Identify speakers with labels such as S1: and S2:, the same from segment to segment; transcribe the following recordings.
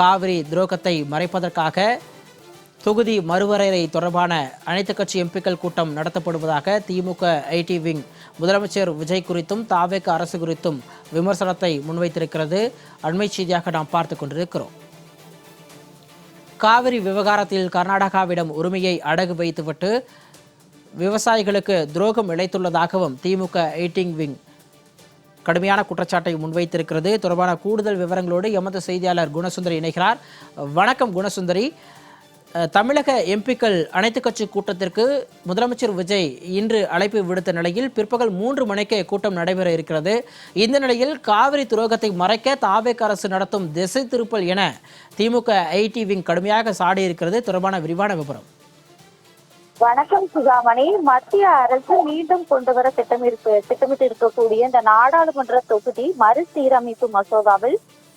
S1: காவிரி துரோகத்தை மறைப்பதற்காக தொகுதி மறுவரையறை தொடர்பான அனைத்து கட்சி எம்பிக்கள் கூட்டம் நடத்தப்படுவதாக திமுக ஐடி விங் முதலமைச்சர் விஜய் குறித்தும் தாவேக அரசு குறித்தும் விமர்சனத்தை முன்வைத்திருக்கிறது. அண்மை செய்தியாக நாம் பார்த்து கொண்டிருக்கிறோம். காவிரி விவகாரத்தில் கர்நாடகாவிடம் உரிமையை அடகு வைத்துவிட்டு விவசாயிகளுக்கு துரோகம் இழைத்துள்ளதாகவும் திமுக ஐடி விங் கடுமையான குற்றச்சாட்டை முன்வைத்திருக்கிறது. தொடர்பான கூடுதல் விவரங்களோடு எமது செய்தியாளர் குணசுந்தரி இணைகிறார். வணக்கம் குணசுந்தரி. தமிழக எம்பிக்கள் அனைத்து கட்சி கூட்டத்திற்கு முதலமைச்சர் விஜய் இன்று அழைப்பு விடுத்த நிலையில் பிற்பகல் 3 மணிக்கு கூட்டம் நடைபெற இருக்கிறது. இந்த நிலையில் காவிரி துரோகத்தை மறைக்க தாவேக அரசு நடத்தும் திசை திருப்பல் என திமுக ஐடி விங் கடுமையாக சாடியிருக்கிறது. தொடர்பான விரிவான விவரம்.
S2: வணக்கம் சுகாமணி. மத்திய அரசு மீண்டும் கொண்டு வர திட்டமிட்டு இருக்கக்கூடிய இந்த நாடாளுமன்ற தொகுதி மறுசீரமைப்பு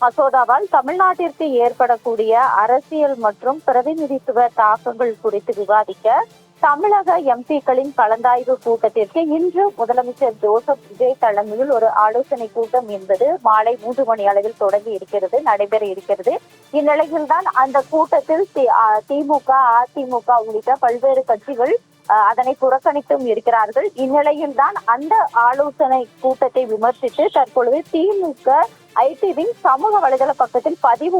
S2: மசோதாவால் தமிழ்நாட்டிற்கு ஏற்படக்கூடிய அரசியல் மற்றும் பிரதிநிதித்துவ தாக்கங்கள் குறித்து விவாதிக்க தமிழக எம்பிக்களின் கலந்தாய்வு கூட்டத்திற்கு இன்று முதலமைச்சர் ஜோசப் விஜய் தலைமையில் ஒரு ஆலோசனை கூட்டம் என்பது மாலை 3 மணி அளவில் நடைபெற இருக்கிறது. இந்நிலையில்தான் அந்த கூட்டத்தில் திமுக, அதிமுக உள்ளிட்ட பல்வேறு கட்சிகள் அதனை புறக்கணித்தும் இருக்கிறார்கள். இந்நிலையில்தான் அந்த ஆலோசனை கூட்டத்தை விமர்சித்து தற்பொழுது திமுக ஐடி விங் சமூக வலைதள பக்கத்தில் பதிவு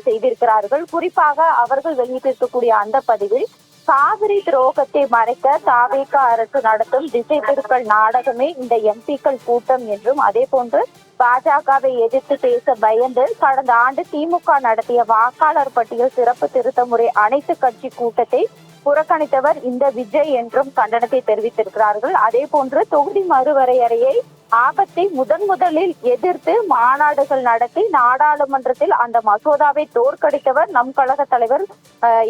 S2: செய்திருக்கிறார்கள். குறிப்பாக அவர்கள் வெளியிட்டிருக்கக்கூடிய அந்த பதிவில் காவிரி துரோகத்தை மறைக்க தாவேக அரசு நடத்தும் திசை திருப்பல் நாடகமே இந்த எம்பிக்கள் கூட்டம் என்றும், அதே போன்று பாஜகவை எதிர்த்து பேச பயந்து கடந்த ஆண்டு திமுக நடத்திய வாக்காளர் பட்டியல் சிறப்பு திருத்த முறை அனைத்து கட்சி கூட்டத்தை புறக்கணித்தவர் இந்த விஜய் என்றும் கண்டனத்தை தெரிவித்திருக்கிறார்கள். அதே போன்று தொகுதி மறுவரையறையை ஆபத்தை முதலில் எதிர்த்து மாநாடுகள் நடத்தி நாடாளுமன்றத்தில் அந்த மசோதாவை தோற்கடித்தவர் நம் கழக தலைவர்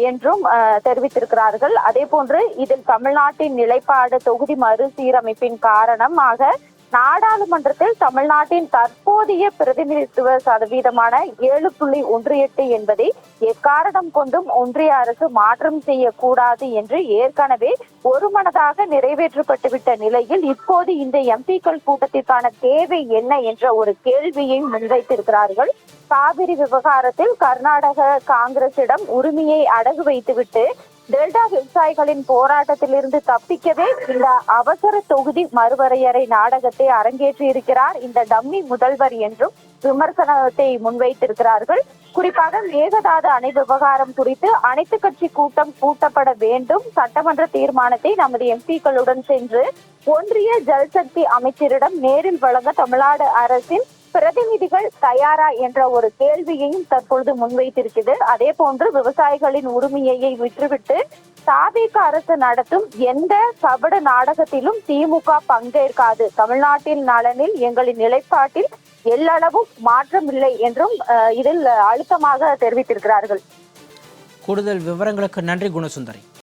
S2: என்றும் தெரிவித்திருக்கிறார்கள். அதே போன்று இதில் தமிழ்நாட்டின் நிலைப்பாடு தொகுதி மறுசீரமைப்பின் காரணமாக நாடாளுமன்றத்தில் தமிழ்நாட்டின் தற்போதைய பிரதிநிதித்துவ சதவீதமான 7.18 என்பதை எக்காரணம் கொண்டும் ஒன்றிய அரசு மாற்றம் செய்யக்கூடாது என்று ஏற்கனவே ஒருமனதாக நிறைவேற்றப்பட்டுவிட்ட நிலையில் இப்போது இந்த எம்பிக்கள் கூட்டத்திற்கான தேவை என்ன என்ற ஒரு கேள்வியை முன்வைத்திருக்கிறார்கள். காவிரி விவகாரத்தில் கர்நாடக காங்கிரசிடம் உரிமையை அடகு வைத்துவிட்டு டெல்டா விவசாயிகளின் போராட்டத்திலிருந்து தப்பிக்கவே இந்த அவசர தொகுதி மறுவரையறை நாடகத்தை அரங்கேற்றி இருக்கிறார் இந்த டம்மி முதல்வர் என்றும் விமர்சனத்தை முன்வைத்திருக்கிறார்கள். குறிப்பாக மேகதாது அணை விவகாரம் குறித்து அனைத்து கட்சி கூட்டம் கூட்டப்பட வேண்டும், சட்டமன்ற தீர்மானத்தை நமது எம்பிக்களுடன் சென்று ஒன்றிய ஜல்சக்தி அமைச்சரிடம் நேரில் வழங்க தமிழ்நாடு அரசின் பிரதிநிதிகள் தயாரா என்ற ஒரு கேள்வியையும் தற்பொழுது முன்வைத்திருக்கிறது. அதே போன்று விவசாயிகளின் உரிமையை விற்றுவிட்டு தாவேக அரசு நடத்தும் எந்த கபட நாடகத்திலும் திமுக பங்கேற்காது, தமிழ்நாட்டின் நலனில் எங்களின் நிலைப்பாட்டில் எல்லளவும் மாற்றமில்லை என்றும் இதில் அழுத்தமாக தெரிவித்திருக்கிறார்கள்.
S1: கூடுதல் விவரங்களுக்கு நன்றி குணசுந்தரி.